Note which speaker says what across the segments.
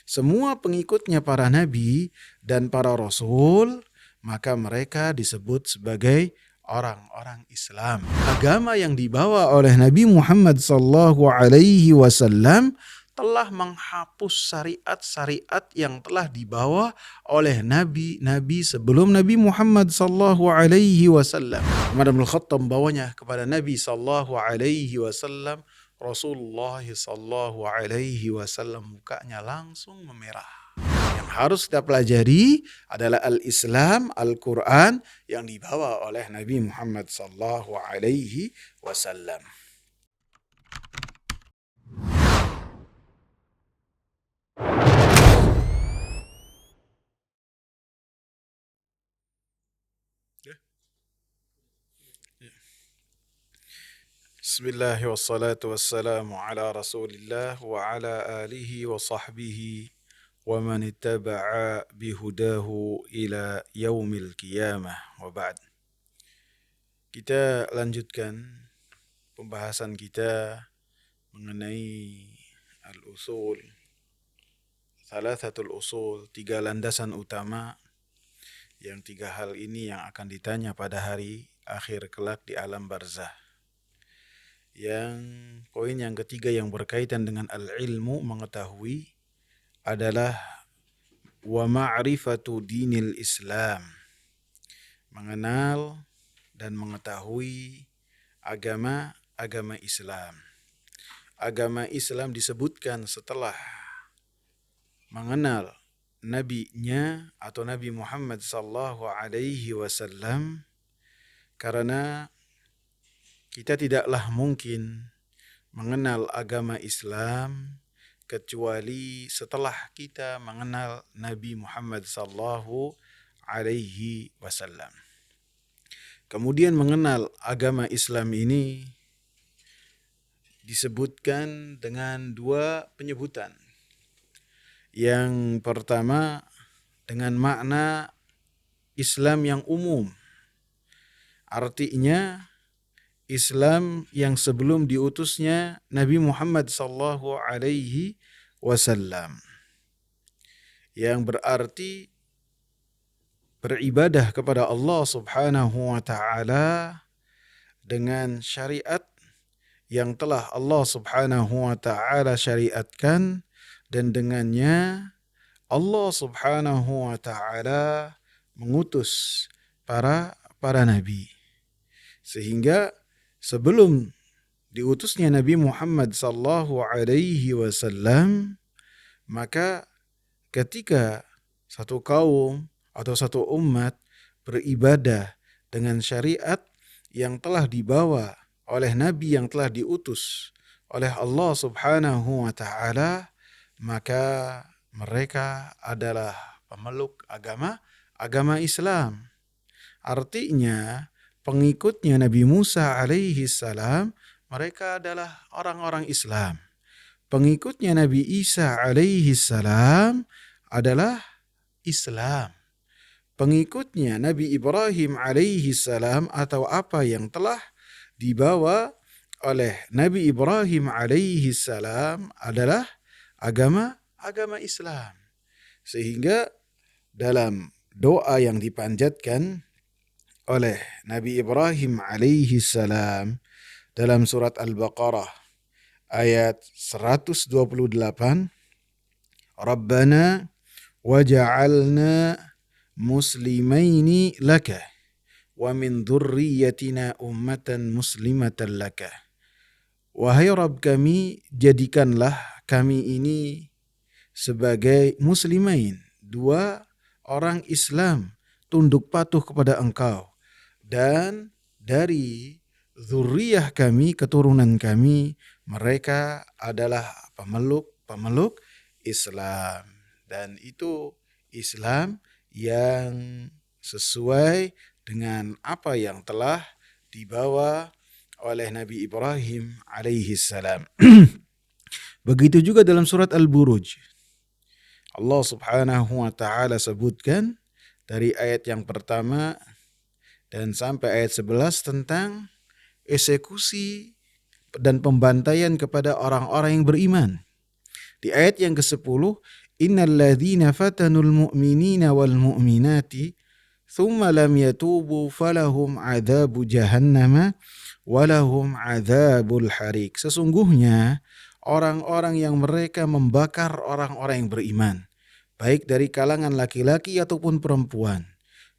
Speaker 1: semua pengikutnya para nabi dan para rasul, maka mereka disebut sebagai orang-orang Islam. Agama yang dibawa oleh Nabi Muhammad SAW telah menghapus syariat-syariat yang telah dibawa oleh nabi-nabi sebelum Nabi Muhammad SAW. Umar bin Khattab membawanya kepada Nabi SAW. Rasulullah SAW mukanya langsung memerah. Yang harus kita pelajari adalah al-Islam, Al-Quran yang dibawa oleh Nabi Muhammad SAW. Bismillah wassalatu wassalamu ala rasulillah wa ala alihi wa sahbihi wa man ittaba'a bihudahu ila yaumil qiyamah wa ba'd. Kita lanjutkan pembahasan kita mengenai al-usul, thalathatul usul, 3 landasan utama, yang 3 hal ini yang akan ditanya pada hari akhir kelak di alam barzah. Yang poin yang ketiga yang berkaitan dengan al-ilmu, mengetahui, adalah wa ma'rifatu dinil Islam, mengenal dan mengetahui agama Islam. Agama Islam disebutkan setelah mengenal nabinya atau Nabi Muhammad SAW, karena kita tidaklah mungkin mengenal agama Islam kecuali setelah kita mengenal Nabi Muhammad SAW. Kemudian mengenal agama Islam ini disebutkan dengan 2 penyebutan. Yang pertama dengan makna Islam yang umum, artinya Islam yang sebelum diutusnya Nabi Muhammad SAW, yang berarti beribadah kepada Allah Subhanahu wa Ta'ala dengan syariat yang telah Allah Subhanahu wa Ta'ala syariatkan, dan dengannya Allah Subhanahu wa Ta'ala mengutus para nabi. Sehingga sebelum diutusnya Nabi Muhammad SAW, maka ketika satu kaum atau satu umat beribadah dengan syariat yang telah dibawa oleh Nabi yang telah diutus oleh Allah Subhanahu wa Ta'ala, maka mereka adalah pemeluk agama Islam. Artinya pengikutnya Nabi Musa alaihi salam, mereka adalah orang-orang Islam. Pengikutnya Nabi Isa alaihi salam adalah Islam. Pengikutnya Nabi Ibrahim alaihi salam atau apa yang telah dibawa oleh Nabi Ibrahim alaihi salam adalah agama Islam. Sehingga dalam doa yang dipanjatkan oleh Nabi Ibrahim alaihi salam dalam surat Al-Baqarah ayat 128, Rabbana waj'alna muslimaini laka wa min dzurriyyatina ummatan muslimatan laka. Wahai Rabb kami, jadikanlah kami ini sebagai muslimain, 2 orang Islam, tunduk patuh kepada Engkau, dan dari zuriyah kami, keturunan kami, mereka adalah pemeluk Islam. Dan itu Islam yang sesuai dengan apa yang telah dibawa oleh Nabi Ibrahim alaihi salam. Begitu juga dalam surat Al-Buruj, Allah Subhanahu wa Ta'ala sebutkan dari ayat yang pertama dan sampai ayat 11 tentang eksekusi dan pembantaian kepada orang-orang yang beriman. Di ayat yang ke-10, innal ladzina fatanul mu'minina wal mu'minati thumma lam yatubu falahum adzabu jahannama walahum adzabul harik. Sesungguhnya orang-orang yang mereka membakar orang-orang yang beriman, baik dari kalangan laki-laki ataupun perempuan,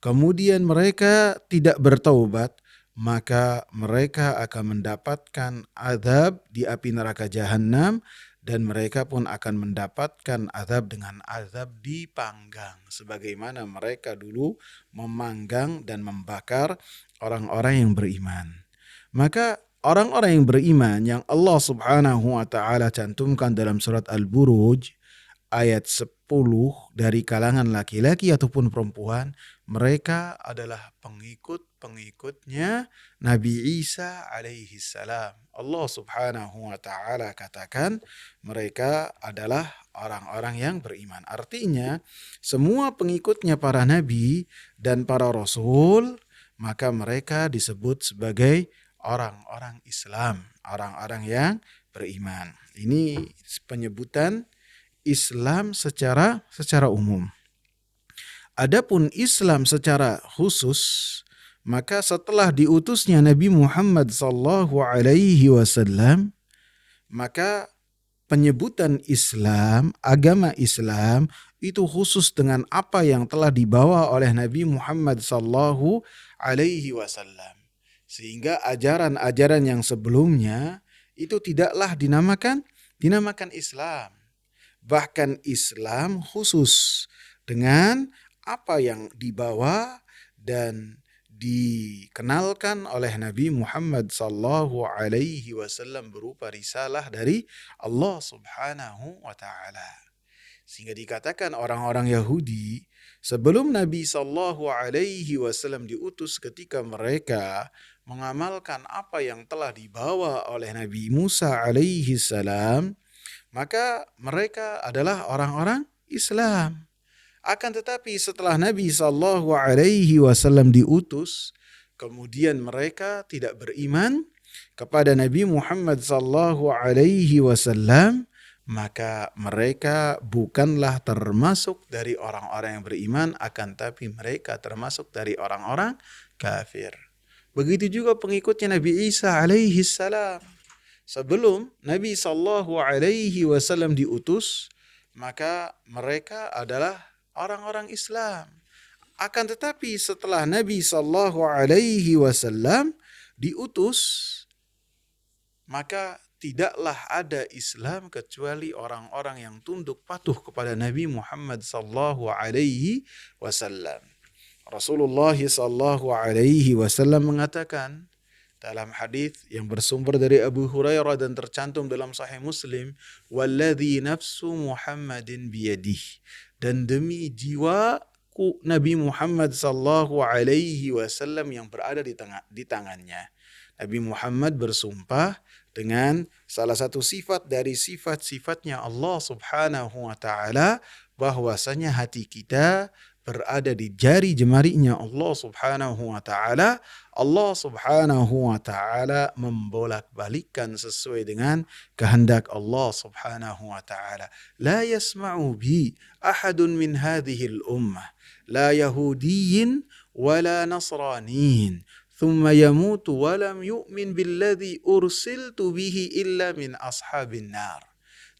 Speaker 1: kemudian mereka tidak bertaubat, maka mereka akan mendapatkan azab di api neraka jahanam, dan mereka pun akan mendapatkan azab dengan azab dipanggang, sebagaimana mereka dulu memanggang dan membakar orang-orang yang beriman. Maka orang-orang yang beriman yang Allah Subhanahu wa taala cantumkan dalam surat Al-Buruj ayat 10, dari kalangan laki-laki ataupun perempuan, mereka adalah pengikut-pengikutnya Nabi Isa alaihi salam. Allah Subhanahu wa taala katakan mereka adalah orang-orang yang beriman. Artinya semua pengikutnya para nabi dan para rasul, maka mereka disebut sebagai orang-orang Islam, orang-orang yang beriman. Ini penyebutan Islam secara umum. Adapun Islam secara khusus, maka setelah diutusnya Nabi Muhammad sallallahu alaihi wasallam, maka penyebutan Islam, agama Islam itu khusus dengan apa yang telah dibawa oleh Nabi Muhammad sallallahu alaihi wasallam. Sehingga ajaran-ajaran yang sebelumnya itu tidaklah dinamakan Islam. Bahkan Islam khusus dengan apa yang dibawa dan dikenalkan oleh Nabi Muhammad sallallahu alaihi wasallam berupa risalah dari Allah Subhanahu wa taala. Sehingga dikatakan orang-orang Yahudi sebelum Nabi sallallahu alaihi wasallam diutus, ketika mereka mengamalkan apa yang telah dibawa oleh Nabi Musa alaihi salam, maka mereka adalah orang-orang Islam. Akan tetapi setelah Nabi sallallahu alaihi wasallam diutus, kemudian mereka tidak beriman kepada Nabi Muhammad sallallahu alaihi wasallam, maka mereka bukanlah termasuk dari orang-orang yang beriman, akan tapi mereka termasuk dari orang-orang kafir. Begitu juga pengikutnya Nabi Isa alaihi salam. Sebelum Nabi sallallahu alaihi wasallam diutus, maka mereka adalah orang-orang Islam. Akan tetapi setelah Nabi sallallahu alaihi wasallam diutus, maka tidaklah ada Islam kecuali orang-orang yang tunduk patuh kepada Nabi Muhammad sallallahu alaihi wasallam. Rasulullah sallallahu alaihi wasallam mengatakan dalam hadis yang bersumber dari Abu Hurairah dan tercantum dalam Sahih Muslim, "Walladzi nafsu Muhammadin biyadih." Dan demi jiwaku Nabi Muhammad sallallahu alaihi wasallam yang berada di tangannya. Nabi Muhammad bersumpah dengan salah satu sifat dari sifat-sifatnya Allah Subhanahu wa taala, bahwasanya hati kita berada di jari jemarinya Allah Subhanahu wa taala. Allah Subhanahu wa taala membolak-balikkan sesuai dengan kehendak Allah Subhanahu wa taala. La yasma'u bi ahadun min hadhihi al-ummah, la yahudiyyin wala nasraniyin, thumma yamutu wa lam yu'min billadhi ursiltu bihi illa min ashabin nar.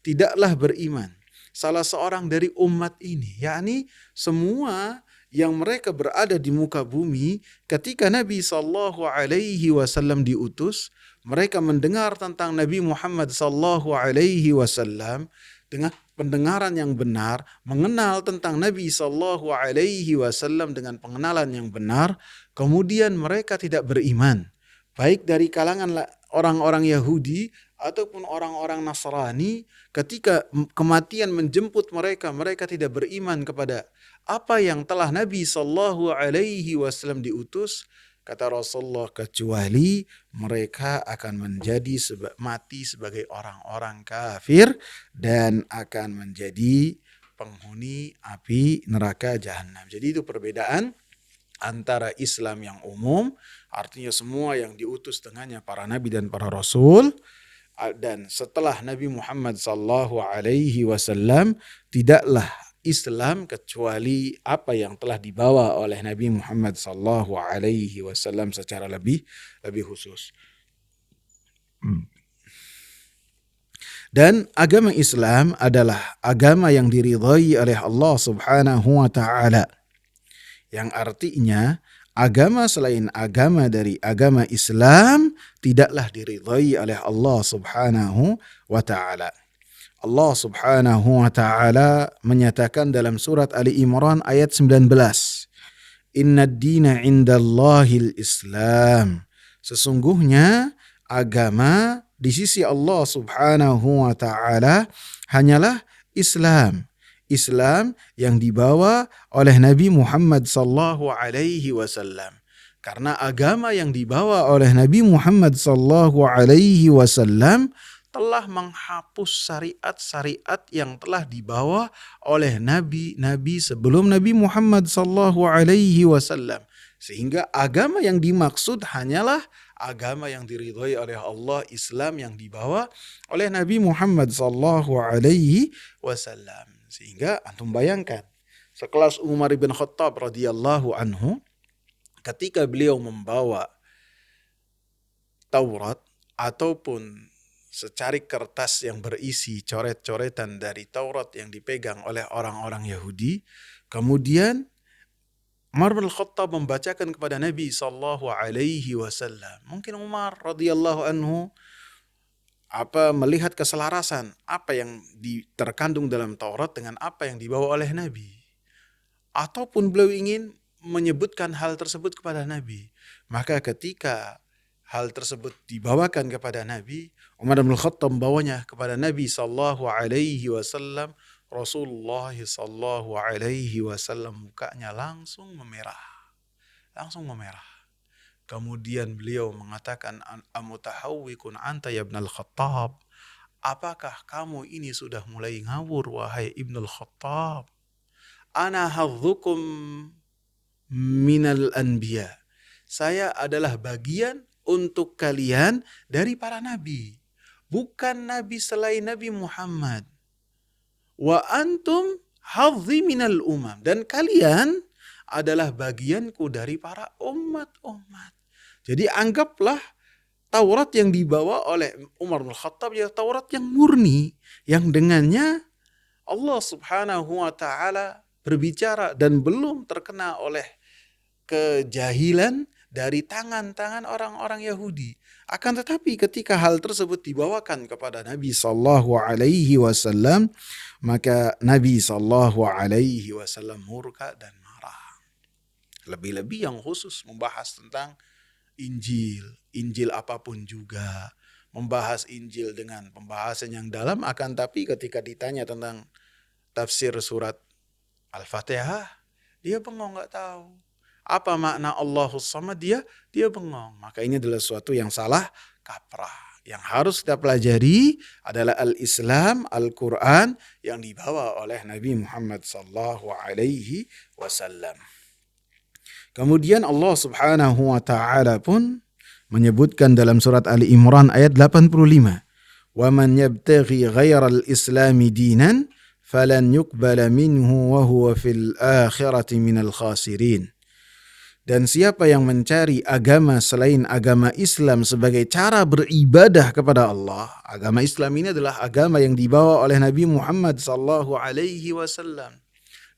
Speaker 1: Tidaklah beriman salah seorang dari umat ini, yakni semua yang mereka berada di muka bumi ketika Nabi sallallahu alaihi wasallam diutus, mereka mendengar tentang Nabi Muhammad sallallahu alaihi wasallam dengan pendengaran yang benar, mengenal tentang Nabi sallallahu alaihi wasallam dengan pengenalan yang benar, kemudian mereka tidak beriman, baik dari kalangan orang-orang Yahudi ataupun orang-orang Nasrani. Ketika kematian menjemput mereka, mereka tidak beriman kepada apa yang telah Nabi sallallahu alaihi wasallam diutus. Kata Rasulullah, kecuali mereka akan menjadi mati sebagai orang-orang kafir dan akan menjadi penghuni api neraka jahanam. Jadi itu perbedaan antara Islam yang umum, artinya semua yang diutus dengannya para nabi dan para rasul, Dan setelah Nabi Muhammad sallallahu alaihi wasallam tidaklah Islam kecuali apa yang telah dibawa oleh Nabi Muhammad sallallahu alaihi wasallam secara lebih khusus. Dan agama Islam adalah agama yang diridhai oleh Allah Subhanahu wa taala. Yang artinya agama selain agama dari agama Islam tidaklah diridhai oleh Allah Subhanahu wa taala. Allah Subhanahu wa taala menyatakan dalam surat Ali Imran ayat 19, "Innad dina 'indallahil Islam." Sesungguhnya agama di sisi Allah Subhanahu wa taala hanyalah Islam. Islam yang dibawa oleh Nabi Muhammad sallallahu alaihi wasallam. Karena agama yang dibawa oleh Nabi Muhammad sallallahu alaihi wasallam telah menghapus syariat-syariat yang telah dibawa oleh nabi-nabi sebelum Nabi Muhammad sallallahu alaihi wasallam. Sehingga agama yang dimaksud hanyalah agama yang diridhai oleh Allah, Islam yang dibawa oleh Nabi Muhammad sallallahu alaihi wasallam. Sehingga antum bayangkan sekelas Umar bin Khattab radhiyallahu anhu ketika beliau membawa Taurat ataupun secarik kertas yang berisi coret-coretan dari Taurat yang dipegang oleh orang-orang Yahudi, kemudian Umar bin Khattab membacakan kepada Nabi sallallahu alaihi wasallam. Mungkin Umar radhiyallahu anhu melihat keselarasan apa yang terkandung dalam Taurat dengan apa yang dibawa oleh Nabi. Ataupun beliau ingin menyebutkan hal tersebut kepada Nabi. Maka ketika hal tersebut dibawakan kepada Nabi, Umar bin Khattab membawanya kepada Nabi sallallahu alaihi wasallam. Rasulullah sallallahu alaihi wasallam mukanya langsung memerah. Kemudian beliau mengatakan, "Amutahawwikun anta ya Ibnul Khattab?" Apakah kamu ini sudah mulai ngawur wahai Ibnul Khattab? Ana hadzukum minal anbiya. Saya adalah bagian untuk kalian dari para nabi. Bukan nabi selain Nabi Muhammad. Wa antum hadzi minal umam. Dan kalian adalah bagianku dari para umat-umat. Jadi anggaplah Taurat yang dibawa oleh Umar bin Khattab ya Taurat yang murni, yang dengannya Allah Subhanahu wa taala berbicara dan belum terkena oleh kejahilan dari tangan-tangan orang-orang Yahudi. Akan tetapi ketika hal tersebut dibawakan kepada Nabi sallallahu alaihi wasallam, maka Nabi sallallahu alaihi wasallam murka dan marah. Lebih-lebih yang khusus membahas tentang Injil apapun juga, membahas Injil dengan pembahasan yang dalam, akan tapi ketika ditanya tentang tafsir surat Al-Fatihah, dia bengong, nggak tahu. Apa makna Allahus Samad, dia bengong. Maka ini adalah sesuatu yang salah kaprah. Yang harus kita pelajari adalah Al-Islam, Al-Quran yang dibawa oleh Nabi Muhammad sallallahu alaihi wasallam. Kemudian Allah Subhanahu wa taala pun menyebutkan dalam surat Ali Imran ayat 85, "Wa man yabtaghi ghairal islami dinan falan yuqbala minhu wa huwa fil akhirati minal khasirin." Dan siapa yang mencari agama selain agama Islam sebagai cara beribadah kepada Allah, agama Islam ini adalah agama yang dibawa oleh Nabi Muhammad sallallahu alaihi wasallam.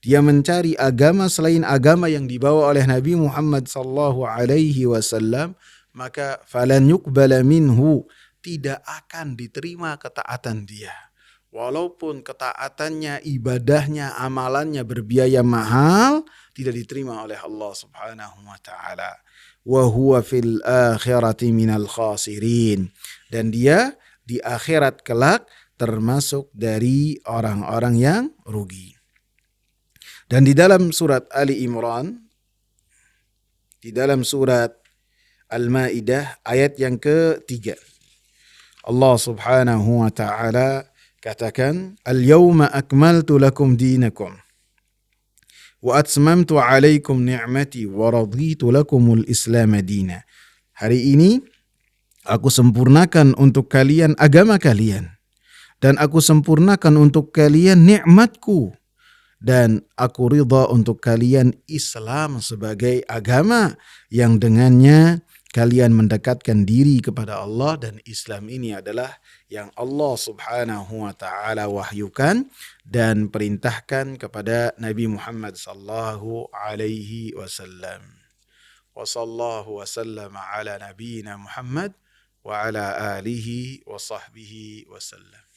Speaker 1: Dia mencari agama selain agama yang dibawa oleh Nabi Muhammad sallallahu alaihi wasallam, maka falan yuqbala minhu, tidak akan diterima ketaatan dia. Walaupun ketaatannya, ibadahnya, amalannya berbiaya mahal, tidak diterima oleh Allah Subhanahu wa taala. Wa huwa fil akhirati minal khasirin. Dan dia di akhirat kelak termasuk dari orang-orang yang rugi. Dan di dalam surat Ali Imran, di dalam surat Al-Maidah ayat yang ketiga, Allah Subhanahu wa taala katakan, "Al-yawma akmaltu lakum dinakum wa atmamtu alaikum ni'mati wa raditu lakumul Islam dina." Hari ini Aku sempurnakan untuk kalian agama kalian. Dan aku sempurnakan untuk kalian nikmatku. Dan aku ridha untuk kalian Islam sebagai agama yang dengannya kalian mendekatkan diri kepada Allah, dan Islam ini adalah yang Allah Subhanahu wa taala wahyukan dan perintahkan kepada Nabi Muhammad sallallahu alaihi wasallam. Wa sallallahu wasallam ala nabiyyina Muhammad wa ala alihi wa sahbihi wasallam.